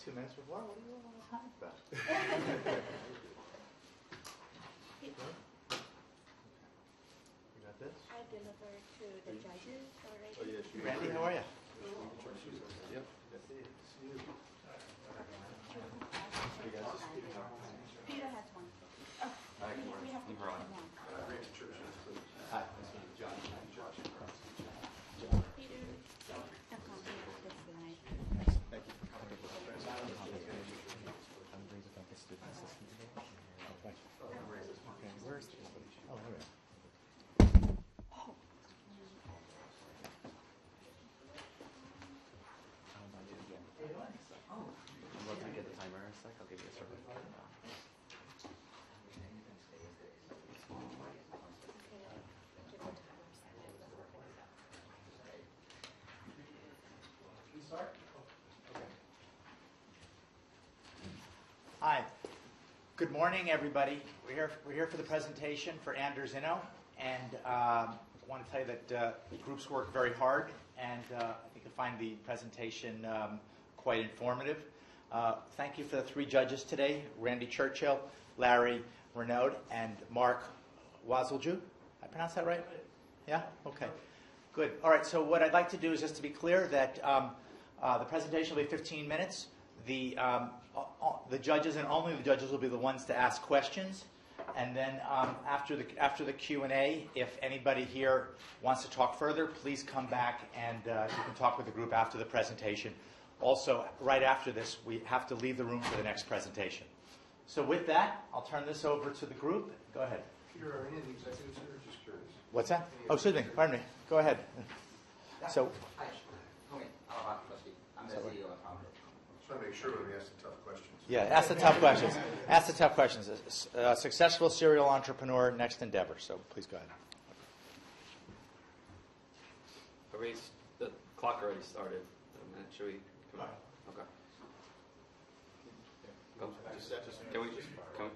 2 minutes before. What do you want to talk about? You got this? I delivered to the judges already. Oh, yes. Randy, how are you? Yep. Peter has one. Hi, good morning. We have I'm to Ron. one. Randy Church. Hi. John. Josh. Peter, a copy of the slide. Thank you for coming. Okay, where's this? Oh, here we are. Once we get the timer in a sec, I'll give you a circle. Hi. Good morning, everybody. We're here for the presentation for Anders Inno, and I want to tell you that the groups work very hard, and I think you'll find the presentation quite informative. Thank you for the 3 judges today: Randy Churchill, Larry Renaud, and Mark Wazelju. I pronounced that right? Yeah? Okay. Good. All right, so what I'd like to do is just to be clear that the presentation will be 15 minutes. The judges and only the judges will be the ones to ask questions. And then after the Q&A, if anybody here wants to talk further, please come back and you can talk with the group after the presentation. Also, right after this, we have to leave the room for the next presentation. So with that, I'll turn this over to the group. Go ahead. Peter, are any of the executives here? Just curious. What's that? Oh, excuse me. Pardon me. Go ahead. So, Hi, Tony, trustee. I'm the CEO of Founder. Just want to make sure when we ask the tough questions. yeah, ask the tough questions. Ask the tough questions. Successful serial entrepreneur, next endeavor. So please go ahead. The clock already started. Should we? Come on. Okay. Can we? Okay.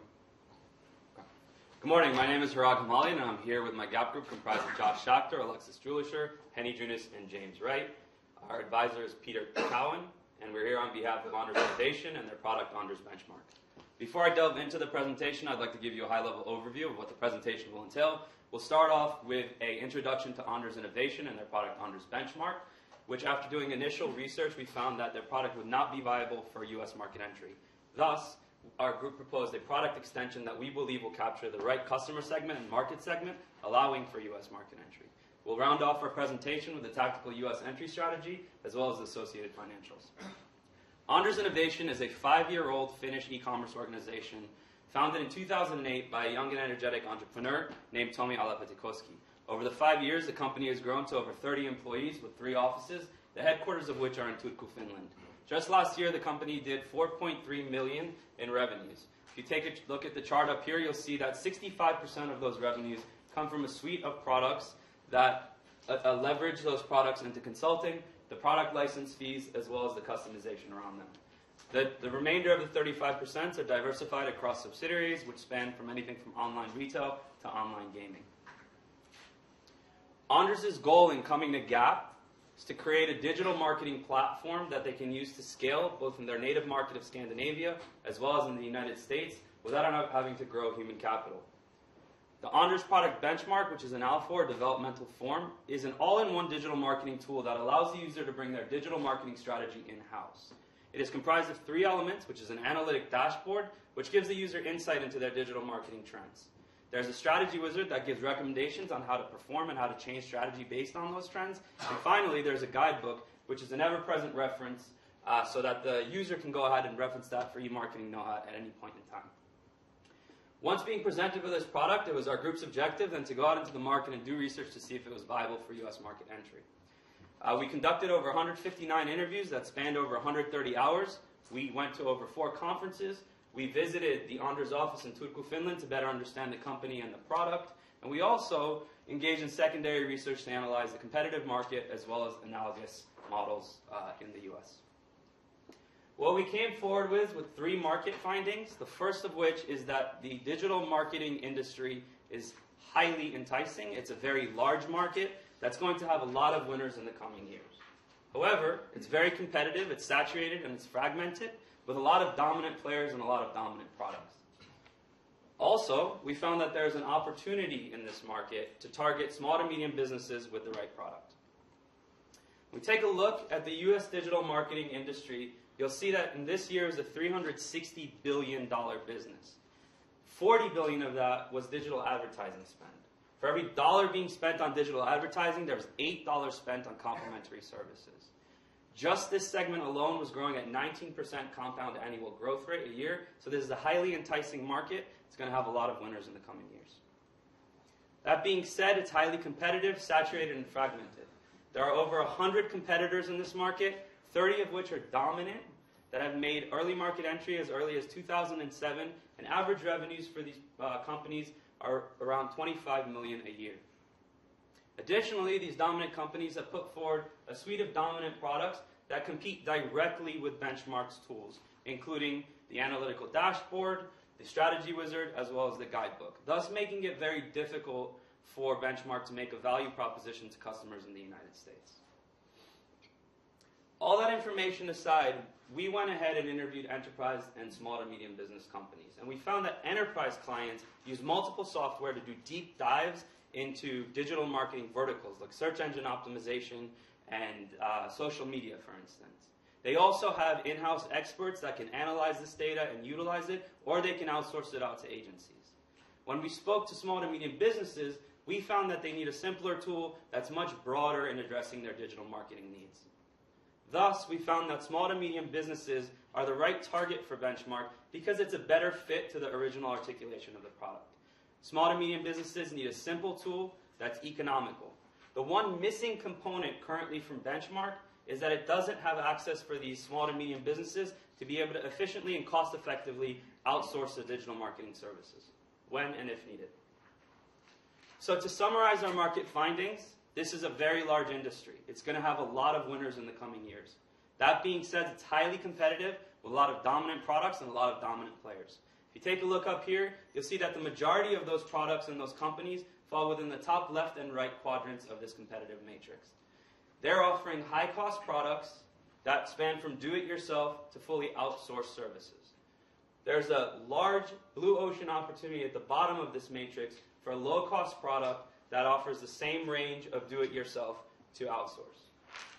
Good morning. My name is Harad Hamali, and I'm here with my GAP group comprised of Josh Schachter, Alexis Julisher, Henny Junis, and James Wright. Our advisor is Peter Cowan, and we're here on behalf of Anders Innovation and their product Anders Benchmark. Before I delve into the presentation, I'd like to give you a high-level overview of what the presentation will entail. We'll start off with an introduction to Anders Innovation and their product Anders Benchmark, which after doing initial research, we found that their product would not be viable for U.S. market entry. Thus, our group proposed a product extension that we believe will capture the right customer segment and market segment, allowing for U.S. market entry. We'll round off our presentation with a tactical U.S. entry strategy, as well as the associated financials. Anders Innovation is a 5-year-old Finnish e-commerce organization founded in 2008 by a young and energetic entrepreneur named Tomi Alapetikoski. Over the 5 years, the company has grown to over 30 employees with 3 offices, the headquarters of which are in Turku, Finland. Just last year, the company did 4.3 million in revenues. If you take a look at the chart up here, you'll see that 65% of those revenues come from a suite of products that leverage those products into consulting, the product license fees, as well as the customization around them. The remainder of the 35% are diversified across subsidiaries, which span from anything from online retail to online gaming. Anders' goal in coming to GAP is to create a digital marketing platform that they can use to scale both in their native market of Scandinavia as well as in the United States without having to grow human capital. The Anders product Benchmark, which is an alpha or developmental form, is an all-in-one digital marketing tool that allows the user to bring their digital marketing strategy in-house. It is comprised of 3 elements, which is an analytic dashboard, which gives the user insight into their digital marketing trends. There's a strategy wizard that gives recommendations on how to perform and how to change strategy based on those trends. And finally, there's a guidebook, which is an ever-present reference so that the user can go ahead and reference that for e-marketing know-how at any point in time. Once being presented with this product, it was our group's objective then to go out into the market and do research to see if it was viable for U.S. market entry. We conducted over 159 interviews that spanned over 130 hours. We went to over 4 conferences. We visited the Anders office in Turku, Finland to better understand the company and the product. And we also engaged in secondary research to analyze the competitive market as well as analogous models in the U.S. What we came forward with 3 market findings, the first of which is that the digital marketing industry is highly enticing. It's a very large market that's going to have a lot of winners in the coming years. However, it's very competitive, it's saturated, and it's fragmented with a lot of dominant players and a lot of dominant products. Also, we found that there's an opportunity in this market to target small to medium businesses with the right product. When we take a look at the U.S. digital marketing industry, you'll see that in this year is a $360 billion business. $40 billion of that was digital advertising spend. For every dollar being spent on digital advertising, there was $8 spent on complementary services. Just this segment alone was growing at 19% compound annual growth rate a year, so this is a highly enticing market. It's going to have a lot of winners in the coming years. That being said, it's highly competitive, saturated, and fragmented. There are over 100 competitors in this market, 30 of which are dominant, that have made early market entry as early as 2007, and average revenues for these companies are around $25 million a year. Additionally, these dominant companies have put forward a suite of dominant products that compete directly with Benchmark's tools, including the analytical dashboard, the strategy wizard, as well as the guidebook, thus making it very difficult for Benchmark to make a value proposition to customers in the United States. All that information aside, we went ahead and interviewed enterprise and small to medium business companies, and we found that enterprise clients use multiple software to do deep dives into digital marketing verticals like search engine optimization and social media, for instance. They also have in-house experts that can analyze this data and utilize it, or they can outsource it out to agencies. When we spoke to small to medium businesses, we found that they need a simpler tool that's much broader in addressing their digital marketing needs. Thus, we found that small to medium businesses are the right target for Benchmark because it's a better fit to the original articulation of the product. Small to medium businesses need a simple tool that's economical. The one missing component currently from Benchmark is that it doesn't have access for these small to medium businesses to be able to efficiently and cost effectively outsource the digital marketing services when and if needed. So to summarize our market findings, this is a very large industry. It's going to have a lot of winners in the coming years. That being said, it's highly competitive with a lot of dominant products and a lot of dominant players. If you take a look up here, you'll see that the majority of those products and those companies fall within the top left and right quadrants of this competitive matrix. They're offering high-cost products that span from do-it-yourself to fully outsourced services. There's a large blue ocean opportunity at the bottom of this matrix for a low-cost product that offers the same range of do-it-yourself to outsource.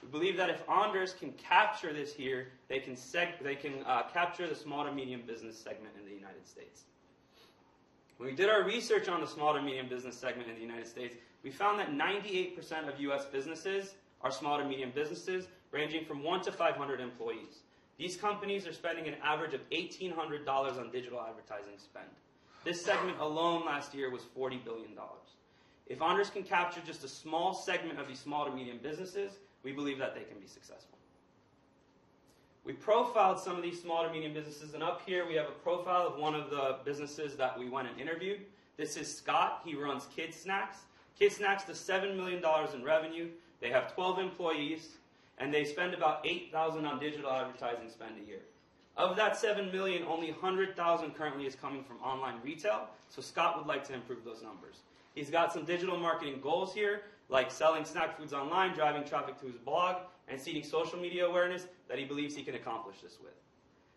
We believe that if Anders can capture this here, they can capture the small to medium business segment in the United States. When we did our research on the small to medium business segment in the United States, we found that 98% of U.S. businesses are small to medium businesses, ranging from 1 to 500 employees. These companies are spending an average of $1,800 on digital advertising spend. This segment alone last year was $40 billion. If Anders can capture just a small segment of these small to medium businesses, we believe that they can be successful. We profiled some of these small to medium businesses, and up here we have a profile of one of the businesses that we went and interviewed. This is Scott. He runs Kid Snacks. Kid Snacks does $7 million in revenue. They have 12 employees, and they spend about $8,000 on digital advertising spend a year. Of that $7 million, only $100,000 currently is coming from online retail, so Scott would like to improve those numbers. He's got some digital marketing goals here, like selling snack foods online, driving traffic to his blog, and seeding social media awareness that he believes he can accomplish this with.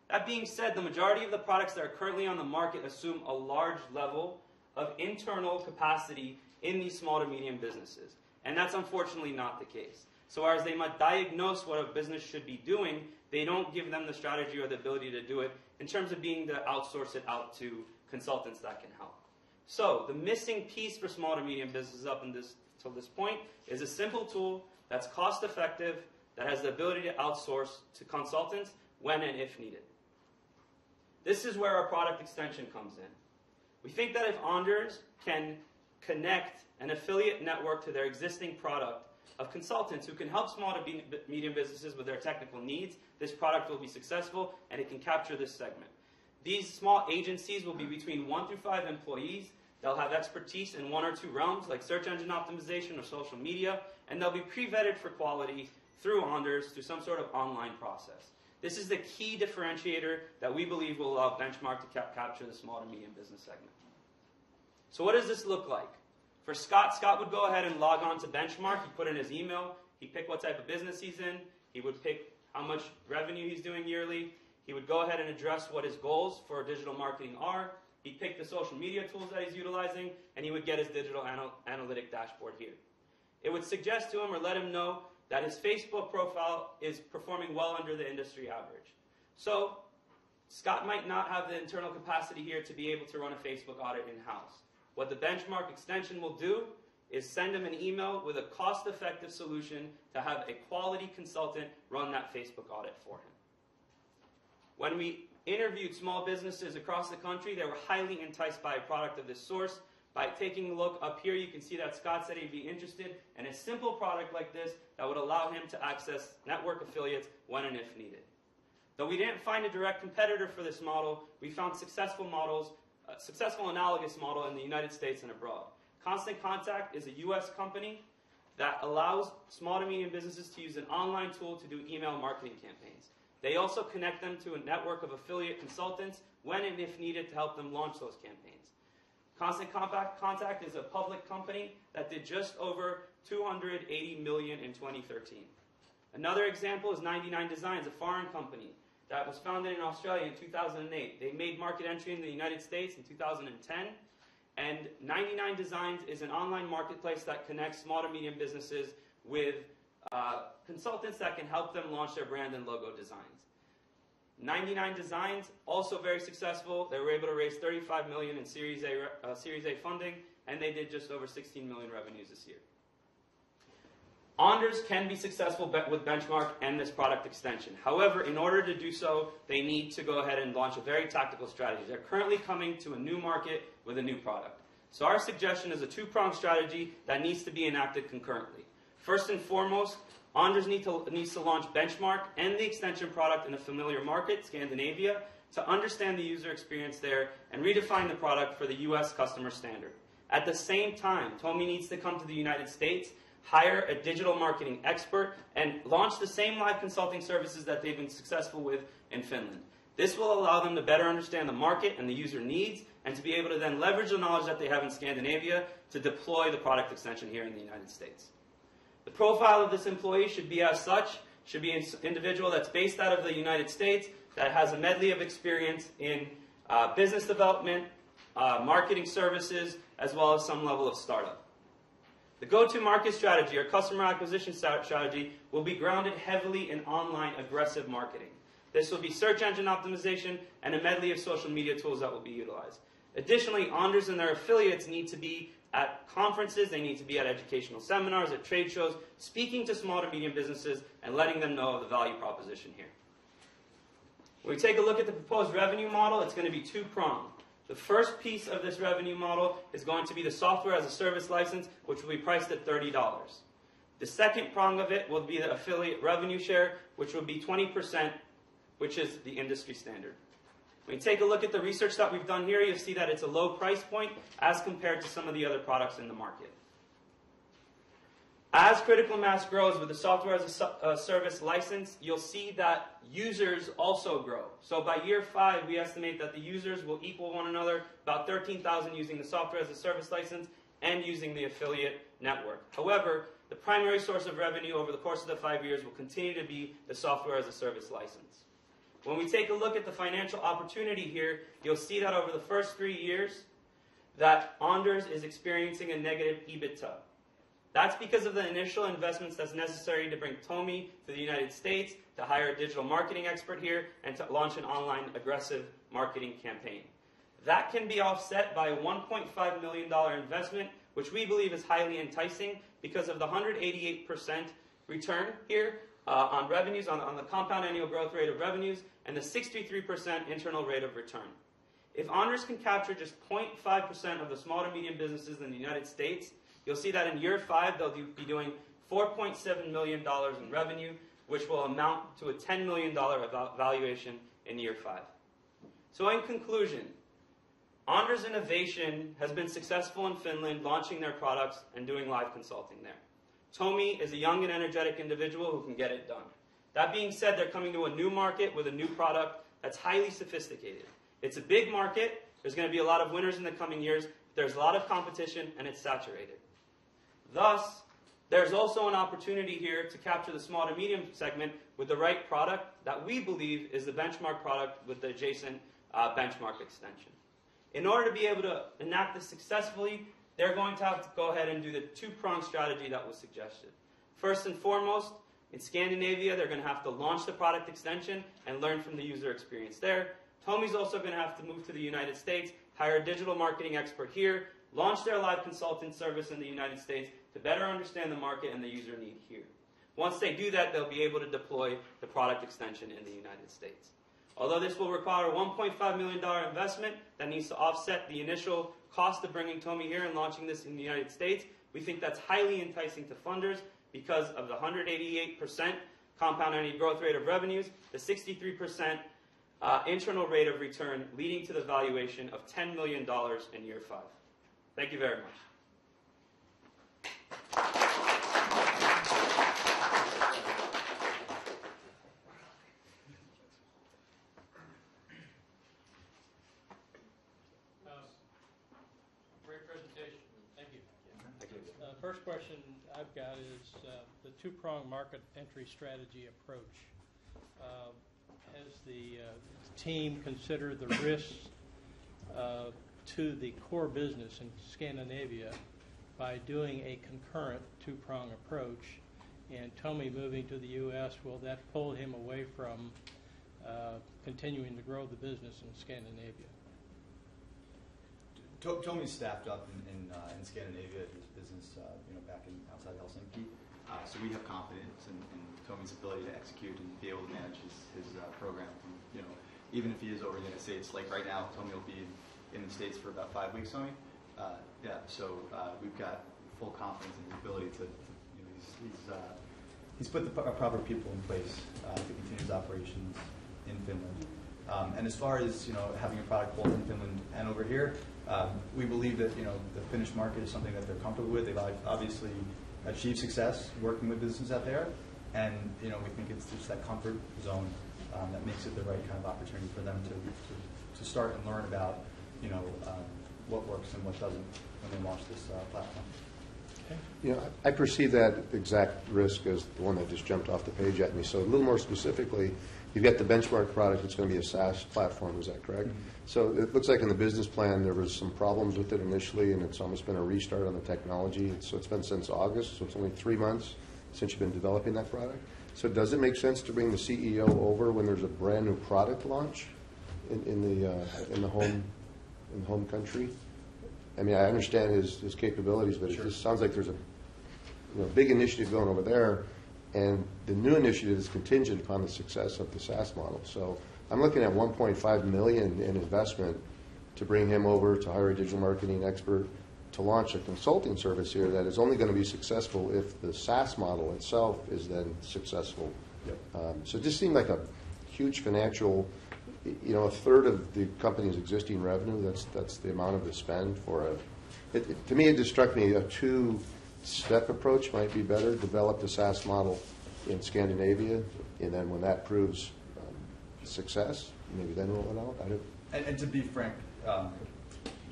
That being said, the majority of the products that are currently on the market assume a large level of internal capacity in these small to medium businesses, and that's unfortunately not the case. So whereas they might diagnose what a business should be doing, they don't give them the strategy or the ability to do it in terms of being to outsource it out to consultants that can help. So the missing piece for small to medium businesses up until this point is a simple tool that's cost effective, that has the ability to outsource to consultants when and if needed. This is where our product extension comes in. We think that if Anders can connect an affiliate network to their existing product of consultants who can help small to medium businesses with their technical needs, this product will be successful and it can capture this segment. These small agencies will be between 1 through 5 employees. They'll have expertise in 1 or 2 realms like search engine optimization or social media, and they'll be pre-vetted for quality through Anders through some sort of online process. This is the key differentiator that we believe will allow Benchmark to capture the small to medium business segment. So what does this look like? For Scott, Scott would go ahead and log on to Benchmark. He'd put in his email. He'd pick what type of business he's in. He would pick how much revenue he's doing yearly. He would go ahead and address what his goals for digital marketing are. He'd pick the social media tools that he's utilizing, and he would get his digital analytic dashboard here. It would suggest to him or let him know that his Facebook profile is performing well under the industry average. So Scott might not have the internal capacity here to be able to run a Facebook audit in-house. What the benchmark extension will do is send him an email with a cost-effective solution to have a quality consultant run that Facebook audit for him. When we interviewed small businesses across the country, they were highly enticed by a product of this source. By taking a look up here, you can see that Scott said he'd be interested in a simple product like this that would allow him to access network affiliates when and if needed. Though we didn't find a direct competitor for this model, we found successful analogous model in the United States and abroad. Constant Contact is a U.S. company that allows small to medium businesses to use an online tool to do email marketing campaigns. They also connect them to a network of affiliate consultants when and if needed to help them launch those campaigns. Constant Contact is a public company that did just over $280 million in 2013. Another example is 99 Designs, a foreign company that was founded in Australia in 2008. They made market entry in the United States in 2010. And 99 Designs is an online marketplace that connects small to medium businesses with consultants that can help them launch their brand and logo designs. 99 Designs, also very successful. They were able to raise $35 million in Series A funding, and they did just over $16 million revenues this year. Onders can be successful with Benchmark and this product extension. However, in order to do so, they need to go ahead and launch a very tactical strategy. They're currently coming to a new market with a new product. So our suggestion is a two-pronged strategy that needs to be enacted concurrently. First and foremost, Onders needs to launch Benchmark and the extension product in a familiar market, Scandinavia, to understand the user experience there and redefine the product for the U.S. customer standard. At the same time, Tomi needs to come to the United States, hire a digital marketing expert, and launch the same live consulting services that they've been successful with in Finland. This will allow them to better understand the market and the user needs, and to be able to then leverage the knowledge that they have in Scandinavia to deploy the product extension here in the United States. The profile of this employee should be as such, should be an individual that's based out of the United States, that has a medley of experience in business development, marketing services, as well as some level of startup. The go-to-market strategy, or customer acquisition strategy, will be grounded heavily in online aggressive marketing. This will be search engine optimization and a medley of social media tools that will be utilized. Additionally, Onders and their affiliates need to be at conferences, they need to be at educational seminars, at trade shows, speaking to small to medium businesses and letting them know of the value proposition here. When we take a look at the proposed revenue model, it's going to be two-pronged. The first piece of this revenue model is going to be the software as a service license, which will be priced at $30. The second prong of it will be the affiliate revenue share, which will be 20%, which is the industry standard. When you take a look at the research that we've done here, you'll see that it's a low price point as compared to some of the other products in the market. As critical mass grows with the software as a service license, you'll see that users also grow. So by year 5, we estimate that the users will equal one another, about 13,000 using the software as a service license and using the affiliate network. However, the primary source of revenue over the course of the 5 years will continue to be the software as a service license. When we take a look at the financial opportunity here, you'll see that over the first 3 years, that Onders is experiencing a negative EBITDA. That's because of the initial investments that's necessary to bring Tomi to the United States, to hire a digital marketing expert here, and to launch an online aggressive marketing campaign. That can be offset by a $1.5 million investment, which we believe is highly enticing because of the 188% return here on revenues, on the compound annual growth rate of revenues, and the 63% internal rate of return. If Onders can capture just 0.5% of the small to medium businesses in the United States, you'll see that in year 5, they'll be doing $4.7 million in revenue, which will amount to a $10 million valuation in year 5. So in conclusion, Onders Innovation has been successful in Finland, launching their products and doing live consulting there. Tomi is a young and energetic individual who can get it done. That being said, they're coming to a new market with a new product that's highly sophisticated. It's a big market. There's going to be a lot of winners in the coming years. There's a lot of competition, and it's saturated. Thus, There's also an opportunity here to capture the small to medium segment with the right product that we believe is the benchmark product with the adjacent benchmark extension. In order to be able to enact this successfully, they're going to have to go ahead and do the two-pronged strategy that was suggested. First and foremost, in Scandinavia, they're going to have to launch the product extension and learn from the user experience there. Tomi's also going to have to move to the United States, hire a digital marketing expert here, launch their live consultant service in the United States to better understand the market and the user need here. Once they do that, they'll be able to deploy the product extension in the United States. Although this will require a $1.5 million investment that needs to offset the initial cost of bringing Tomi here and launching this in the United States, we think that's highly enticing to funders because of the 188% compound annual growth rate of revenues, the 63% internal rate of return, leading to the valuation of $10 million in year 5. Thank you very much. Great presentation. Thank you. First question I've got is the two-pronged market entry strategy approach. Has the team considered the risks to the core business in Scandinavia by doing a concurrent two-prong approach? And Tomi moving to the U.S., will that pull him away from continuing to grow the business in Scandinavia? Tomi's staffed up in Scandinavia, his business, back outside Helsinki. So we have confidence in Tomi's ability to execute and be able to manage his program. And, even if he is over in the United States, like right now, Tomi will be in the States for about 5 weeks. Tomi, So we've got full confidence in his ability to he's put the proper people in place to continue his operations in Finland. And as far as having a product both in Finland and over here, we believe that the Finnish market is something that they're comfortable with. They've obviously achieved success working with businesses out there, and we think it's just that comfort zone that makes it the right kind of opportunity for them to start and learn about what works and what doesn't when they launch this platform. I perceive that exact risk as the one that just jumped off the page at me. So a little more specifically, you've got the benchmark product. It's going to be a SaaS platform. Is that correct? Mm-hmm. So it looks like in the business plan there was some problems with it initially, and it's almost been a restart on the technology. So it's been since August, so it's only 3 months since you've been developing that product. So does it make sense to bring the CEO over when there's a brand new product launch in the home country? I mean, I understand his capabilities, but Sure. It just sounds like there's a big initiative going over there, and the new initiative is contingent upon the success of the SaaS model. So I'm looking at $1.5 million in investment to bring him over, to hire a digital marketing expert, to launch a consulting service here that is only going to be successful if the SaaS model itself is then successful. Yep. So it just seemed like a huge financial, a third of the company's existing revenue. That's the amount of the spend for to me, it just struck me a two-step approach might be better. Develop the SaaS model in Scandinavia, and then when that proves success, maybe then roll it out. And to be frank,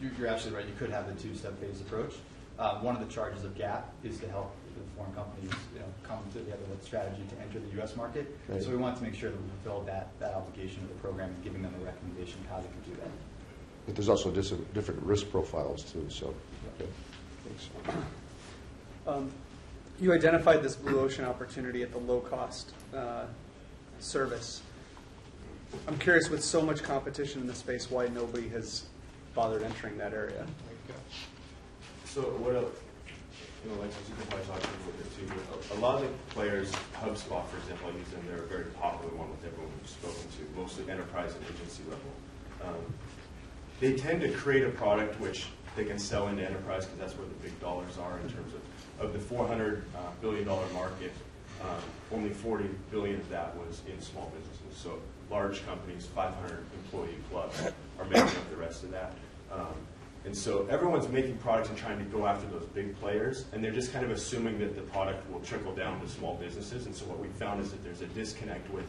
you're absolutely right. You could have the two-step phase approach. One of the charges of GAAP is to help the foreign companies come together with a strategy to enter the U.S. market. Right. So we wanted to make sure that we fulfilled that obligation of the program and giving them a recommendation of how they could do that. But there's also different risk profiles too. So, okay. Thanks. You identified this blue ocean opportunity at the low-cost service. I'm curious, with so much competition in the space, why nobody has bothered entering that area? So what else? Like you can probably talk a little bit too. A lot of the players, HubSpot, for example, I use them. They're a very popular one with everyone we've spoken to, mostly enterprise and agency level. They tend to create a product which they can sell into enterprise because that's where the big dollars are in terms of the $400 billion market. Only $40 billion of that was in small businesses. So large companies, 500 employee plus, are making up the rest of that. And so everyone's making products and trying to go after those big players, and they're just kind of assuming that the product will trickle down to small businesses. And so what we found is that there's a disconnect with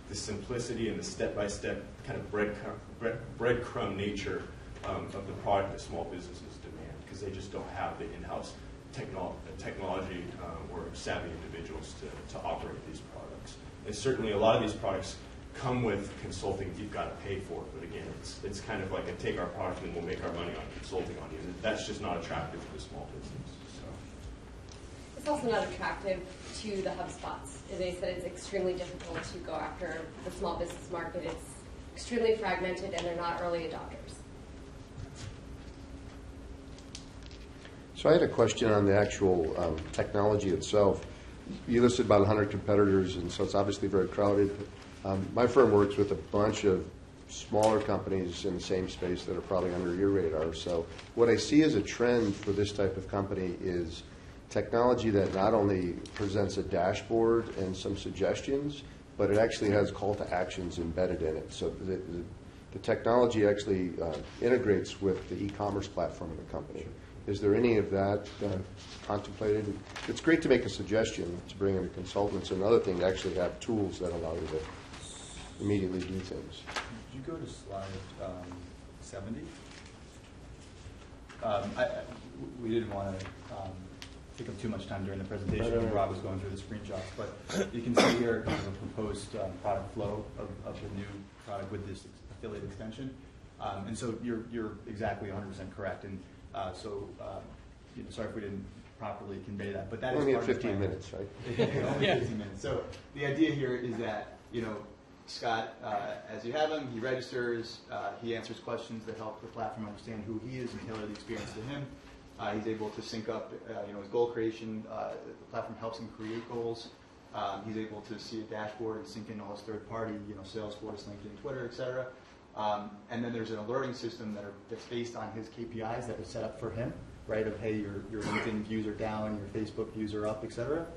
the simplicity and the step-by-step kind of breadcrumb nature of the product that small businesses demand, because they just don't have the in-house technology or savvy individuals to operate these products. And certainly a lot of these products come with consulting you've got to pay for, but again, it's kind of like a take our product and we'll make our money on consulting on you. That's just not attractive to the small business. So. It's also not attractive to the HubSpots. They said it's extremely difficult to go after the small business market. It's extremely fragmented and they're not early adopters. So I had a question on the actual technology itself. You listed about 100 competitors, and so it's obviously very crowded. My firm works with a bunch of smaller companies in the same space that are probably under your radar. So what I see as a trend for this type of company is technology that not only presents a dashboard and some suggestions, but it actually has call to actions embedded in it. So the technology actually integrates with the e-commerce platform of the company. Is there any of that contemplated? It's great to make a suggestion to bring in a consultant. It's another thing to actually have tools that allow you to immediately do things. Did you go to slide 70? We didn't want to take up too much time during the presentation when Rob was going through the screenshots, but you can see here kind of a proposed product flow of the new product with this affiliate extension. And so you're exactly 100% correct. And sorry if we didn't properly convey that, but that is only part at 15 of the plan. minutes, right? Only 15 minutes. So the idea here is that, Scott, as you have him, he registers, he answers questions that help the platform understand who he is and tailor the experience to him. He's able to sync up, his goal creation. The platform helps him create goals. He's able to see a dashboard and sync in all his third-party, Salesforce, LinkedIn, Twitter, et cetera. And then there's an alerting system that's based on his KPIs that are set up for him, right? Of hey, your LinkedIn views are down, your Facebook views are up, et cetera.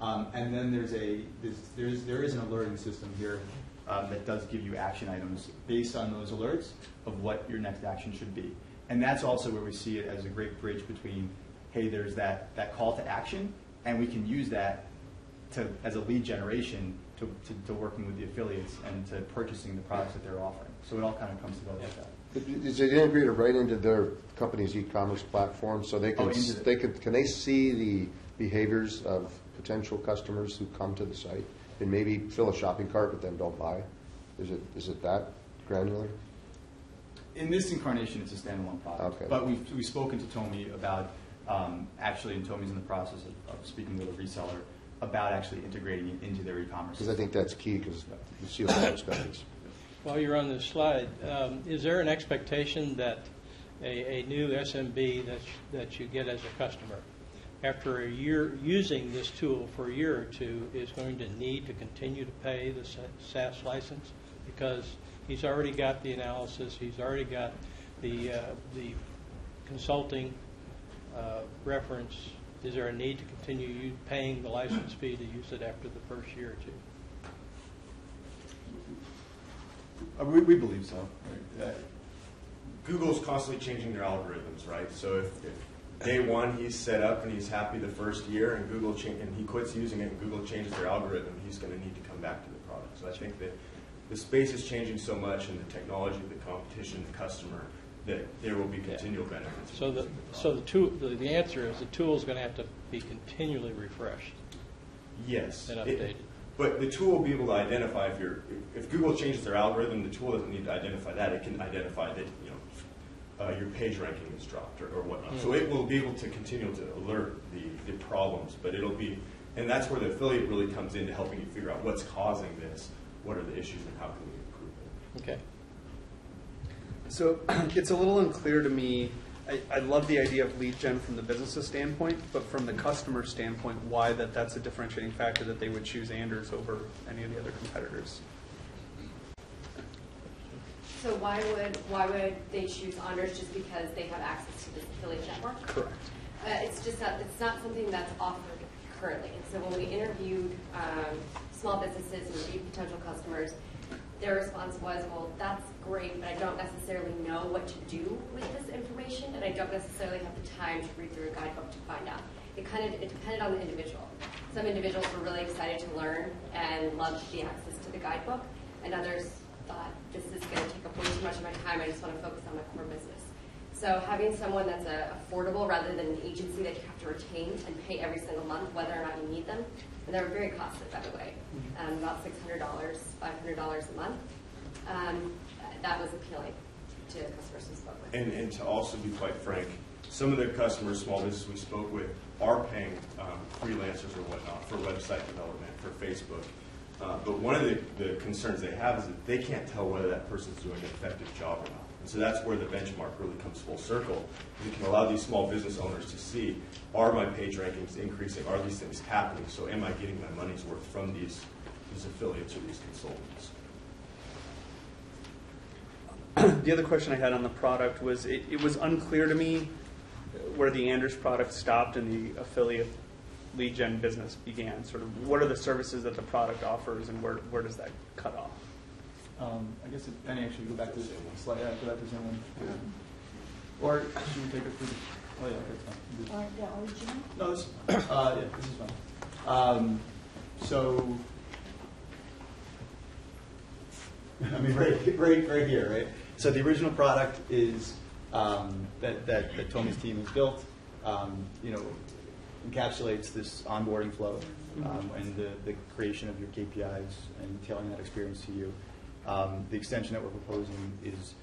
And then there is an alerting system here that does give you action items based on those alerts of what your next action should be. And that's also where we see it as a great bridge between, hey, there's that call to action, and we can use that as a lead generation to working with the affiliates and to purchasing the products that they're offering. So it all kind of comes together like that. Is it integrated right into their company's e-commerce platform so they can can they see the behaviors of potential customers who come to the site and maybe fill a shopping cart but then don't buy? Is it that granular? In this incarnation, it's a standalone product. Okay. But we've spoken to Tomi about actually, and Tomi's in the process of speaking with a reseller about actually integrating it into their e-commerce. Because I think that's key because you see a lot of those companies. While you're on this slide, is there an expectation that a new SMB that you get as a customer, after a year using this tool for a year or two, is going to need to continue to pay the SaaS license? Because he's already got the analysis, he's already got the consulting reference. Is there a need to continue paying the license fee to use it after the first year or two? We believe so. Google's constantly changing their algorithms, right? So if day one he's set up and he's happy the first year, and and he quits using it, and Google changes their algorithm, he's going to need to come back to the product. So I think that the space is changing so much, and the technology, the competition, the customer, that there will be continual benefits. So the answer is the tool is going to have to be continually refreshed. Yes. And updated. But the tool will be able to identify if Google changes their algorithm, the tool doesn't need to identify that. It can identify that your page ranking is dropped or whatnot. Mm-hmm. So it will be able to continue to alert the problems, but it'll be, and that's where the affiliate really comes into helping you figure out what's causing this, what are the issues, and how can we improve it. Okay. So it's a little unclear to me. I love the idea of lead gen from the business's standpoint, but from the customer standpoint, why that's a differentiating factor that they would choose Anders over any of the other competitors. So why would they choose Anders? Just because they have access to this affiliate network? Correct. It's not something that's offered currently. And so when we interviewed small businesses and reviewed potential customers, their response was, well, that's great, but I don't necessarily know what to do with this information, and I don't necessarily have the time to read through a guidebook to find out. It depended on the individual. Some individuals were really excited to learn and loved the access to the guidebook, and others thought, this is going to take up way too much of my time, I just want to focus on my core business. So having someone that's affordable rather than an agency that you have to retain and pay every single month, whether or not you need them, and they're very costly, by the way, about $600, $500 a month. That was appealing to customers we spoke with. And to also be quite frank, some of the customers, small businesses we spoke with, are paying freelancers or whatnot for website development, for Facebook. But one of the concerns they have is that they can't tell whether that person's doing an effective job or not. And so that's where the benchmark really comes full circle. We can allow these small business owners to see, are my page rankings increasing? Are these things happening? So am I getting my money's worth from these affiliates or these consultants? The other question I had on the product was, it was unclear to me where the Anders product stopped and the affiliate lead gen business began. Sort of, what are the services that the product offers, and where does that cut off? I guess if any actually go back to the slide, go back to the same one. Or should we take it through? Oh yeah, okay, it's fine. The original? No, this, yeah, this is fine. So, I mean, right here, right? So the original product is that Tommy's team has built. Encapsulates this onboarding flow and the creation of your KPIs and tailoring that experience to you. The extension that we're proposing is,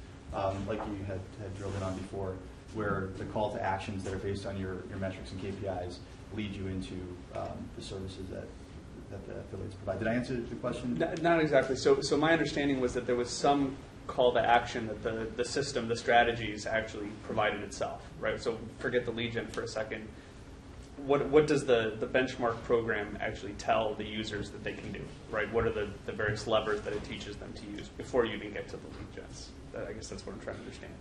like you had drilled in on before, where the call to actions that are based on your metrics and KPIs lead you into the services that the affiliates provide. Did I answer the question? Not exactly. So my understanding was that there was some call to action that the system, the strategies actually provided itself, right? So forget the lead gen for a second. What does the benchmark program actually tell the users that they can do, right? What are the various levers that it teaches them to use before you even get to the lead gens? I guess that's what I'm trying to understand.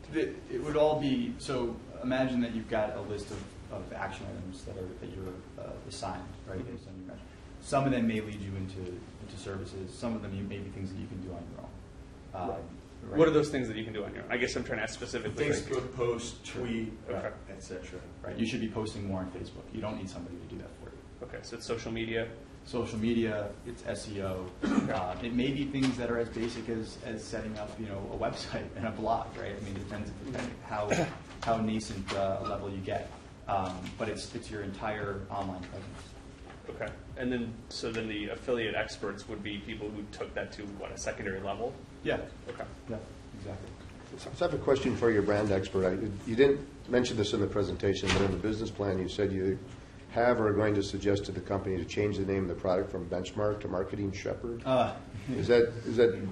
It would all be, so imagine that you've got a list of action items that you're assigned, right, based on your measure. Some of them may lead you into services. Some of them may be things that you can do on your own. Right. What are those things that you can do on your own? I guess I'm trying to ask specifically. Facebook post, tweet, Okay. etc. Right. You should be posting more on Facebook. You don't need somebody to do that for you. Okay, so it's social media. Social media, it's SEO. It may be things that are as basic as setting up, a website and a blog, right? I mean, it depends how nascent a level you get. But it's your entire online presence. Okay, and then the affiliate experts would be people who took that to a secondary level. Yeah. Okay. Yeah. Exactly. So I have a question for your brand expert. You didn't mention this in the presentation, but in the business plan you said you have or are going to suggest to the company to change the name of the product from Benchmark to Marketing Shepherd. Is that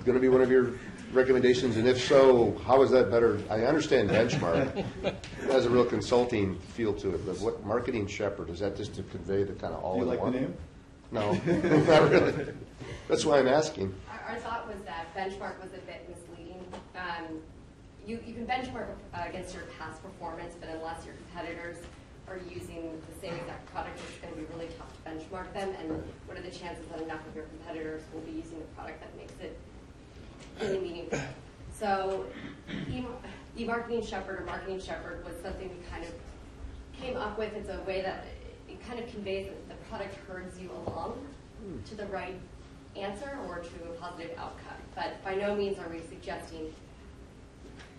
going to be one of your recommendations? And if so, how is that better? I understand Benchmark. It has a real consulting feel to it, but what Marketing Shepherd, is that just to convey the kind of all in one? Do you like the name? No, not really. That's why I'm asking. Our thought was that benchmark was a bit misleading. You can benchmark against your past performance, but unless your competitors are using the same exact product, it's going to be really tough to benchmark them. And what are the chances that enough of your competitors will be using the product that makes it really meaningful? So e-marketing shepherd or marketing shepherd was something we kind of came up with. It's a way that it kind of conveys that the product herds you along to the right answer or to a positive outcome. But by no means are we suggesting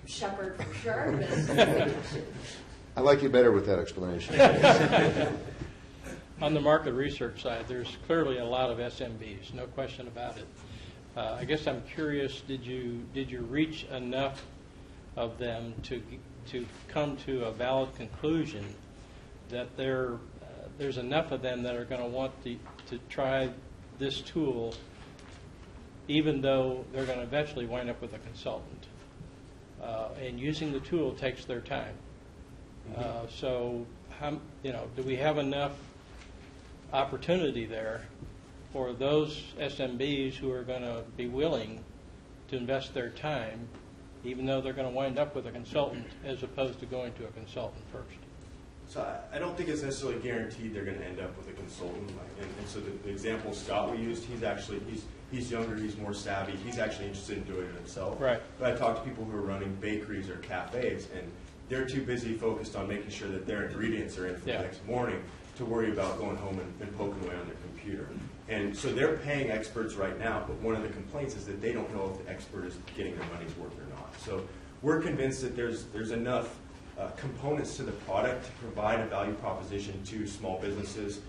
shepherd for sure. But I like you better with that explanation. On the market research side, there's clearly a lot of SMBs, no question about it. I guess I'm curious, did you reach enough of them to come to a valid conclusion that there's enough of them that are going to want to try this tool, even though they're going to eventually wind up with a consultant? And using the tool takes their time. So, do we have enough opportunity there for those SMBs who are going to be willing to invest their time, even though they're going to wind up with a consultant, as opposed to going to a consultant first? So I don't think it's necessarily guaranteed they're going to end up with a consultant. And so the example Scott we used, he's younger, he's more savvy, he's actually interested in doing it himself. Right. But I talk to people who are running bakeries or cafes, and they're too busy focused on making sure that their ingredients are in for the next morning to worry about going home and poking away on their computer. And so they're paying experts right now, but one of the complaints is that they don't know if the expert is getting their money's worth or not. So we're convinced that there's enough components to the product to provide a value proposition to small businesses,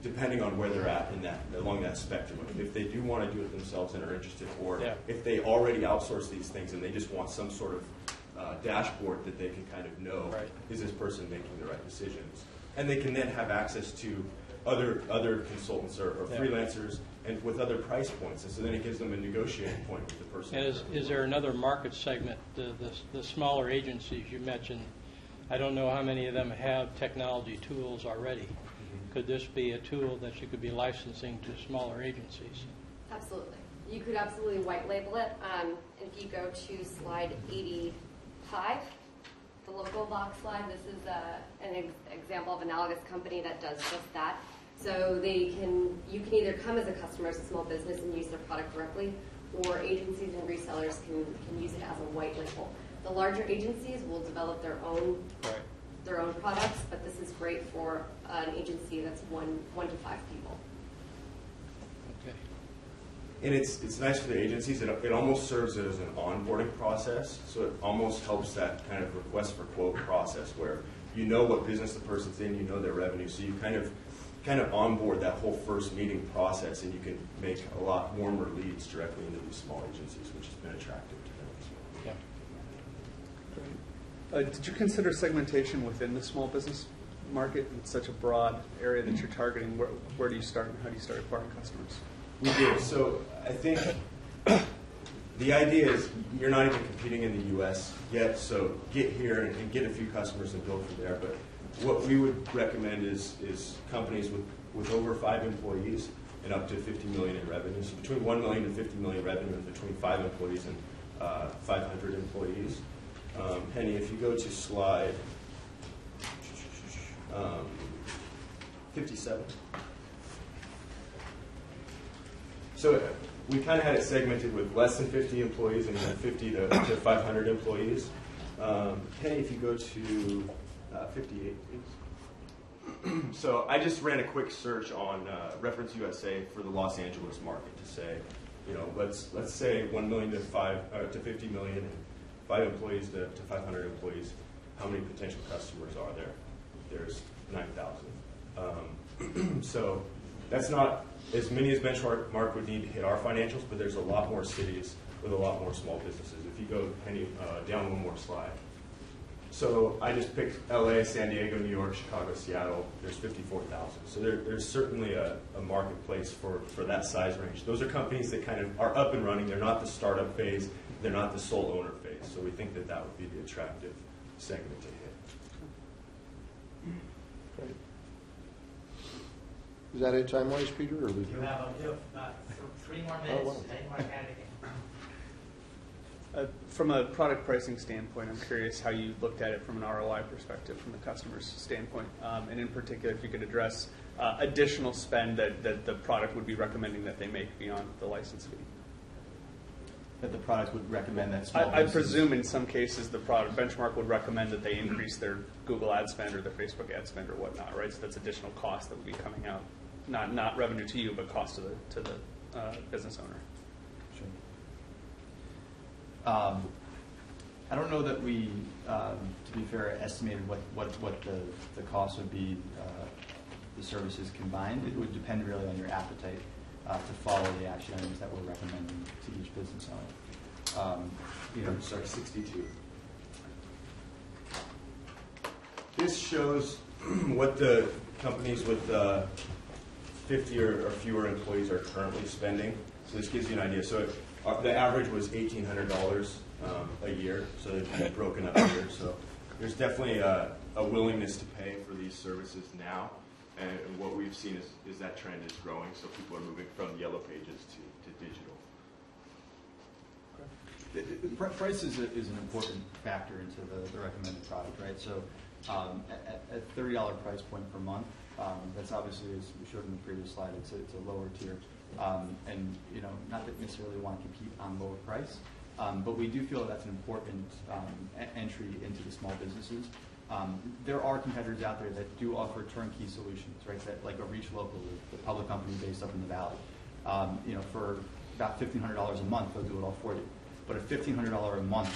depending on where they're at in that along that spectrum. If they do want to do it themselves and are interested, or if they already outsource these things and they just want some sort of dashboard that they can kind of know, is this person making the right decisions? And they can then have access to other consultants or freelancers and with other price points. And so then it gives them a negotiating point with the person. And is there another market segment, the smaller agencies you mentioned? I don't know how many of them have technology tools already. Could this be a tool that you could be licensing to smaller agencies? Absolutely. You could absolutely white label it. If you go to slide 85, the local box slide, this is an example of an analogous company that does just that. So you can either come as a customer as a small business and use their product directly, or agencies and resellers can use it as a white label. The larger agencies will develop their own products, but this is great for an agency that's one to 5 people. Okay. And it's nice for the agencies. It almost serves as an onboarding process. So it almost helps that kind of request for quote process where you know what business the person's in, you know their revenue, so you kind of onboard that whole first meeting process, and you can make a lot warmer leads directly into these small agencies, which has been attractive to them as well. Yeah. Did you consider segmentation within the small business market? It's such a broad area that you're targeting. Where do you start and how do you start acquiring customers? We did. So I think the idea is you're not even competing in the U.S. yet, so get here and get a few customers and build from there. But what we would recommend is companies with over 5 employees and up to 50 million in revenue. So between 1 million and 50 million revenue, and between 5 employees and 500 employees. Penny, if you go to slide 57. So we kind of had it segmented with less than 50 employees and 50 to 500 employees. Penny, if you go to 58, please. So I just ran a quick search on Reference USA for the Los Angeles market to say, let's say 1 million to 50 million, and 5 employees to 500 employees. How many potential customers are there? There's 9,000. So that's not as many as Benchmark would need to hit our financials, but there's a lot more cities with a lot more small businesses. If you go down one more slide. So I just picked LA, San Diego, New York, Chicago, Seattle. There's 54,000. So there's certainly a marketplace for that size range. Those are companies that kind of are up and running. They're not the startup phase. They're not the sole owner phase. So we think that would be the attractive segment to hit. Great. Is that it time-wise, Peter? Or You have 3 more minutes. Oh, wow. Any more candidates? From a product pricing standpoint, I'm curious how you looked at it from an ROI perspective, from the customer's standpoint, and in particular, if you could address additional spend that the product would be recommending that they make beyond the license fee. That the product would recommend that small I businesses- presume in some cases the product benchmark would recommend that they increase their Google ad spend or their Facebook ad spend or whatnot, right? So that's additional cost that would be coming out, not revenue to you, but cost to the business owner. Sure. I don't know that we, to be fair, estimated what the cost would be, the services combined. It would depend really on your appetite to follow the action items that we're recommending to each business owner. Sorry, 62. This shows what the companies with 50 or fewer employees are currently spending. So this gives you an idea. So the average was $1,800 a year. So they've broken up here. So there's definitely a willingness to pay for these services now. And what we've seen is that trend is growing. So people are moving from yellow pages to digital. Price is an important factor into the recommended product, right? So at $30 price point per month, that's obviously, as we showed in the previous slide, it's a lower tier. And not that necessarily want to compete on lower price, but we do feel that's an important entry into the small businesses. There are competitors out there that do offer turnkey solutions, right? That like a Reach Local, the public company based up in the valley. For about $1,500 a month, they'll do it all for you. But a $1,500 a month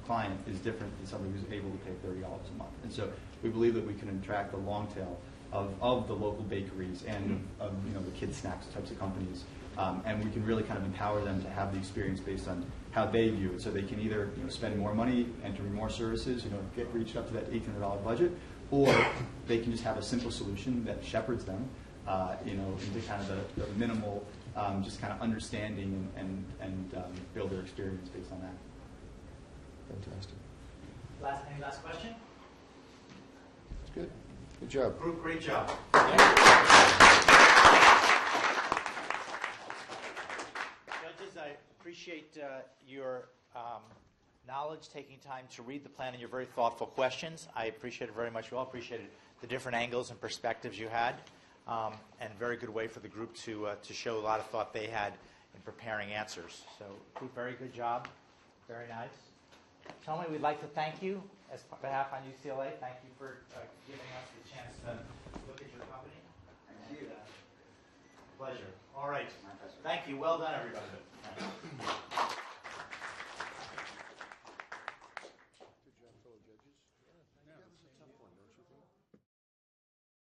client is different than somebody who's able to pay $30 a month. And so we believe that we can attract the long tail of the local bakeries and of the kid snacks types of companies. And we can really kind of empower them to have the experience based on how they view it. So they can either spend more money, enter more services, get reached up to that $800 budget, or they can just have a simple solution that shepherds them, into kind of the minimal, just kind of understanding and build their experience based on that. Fantastic. Any last question? Good. Good job. Group, great job. Judges, I appreciate your knowledge, taking time to read the plan, and your very thoughtful questions. I appreciate it very much. We all appreciated the different angles and perspectives you had, and a very good way for the group to show a lot of thought they had in preparing answers. So, group, very good job. Very nice. Tony, we'd like to thank you as behalf on UCLA. Thank you for giving us the chance to look at your company. Thank you. Pleasure. All right. My pleasure. Thank you. Well done, everybody.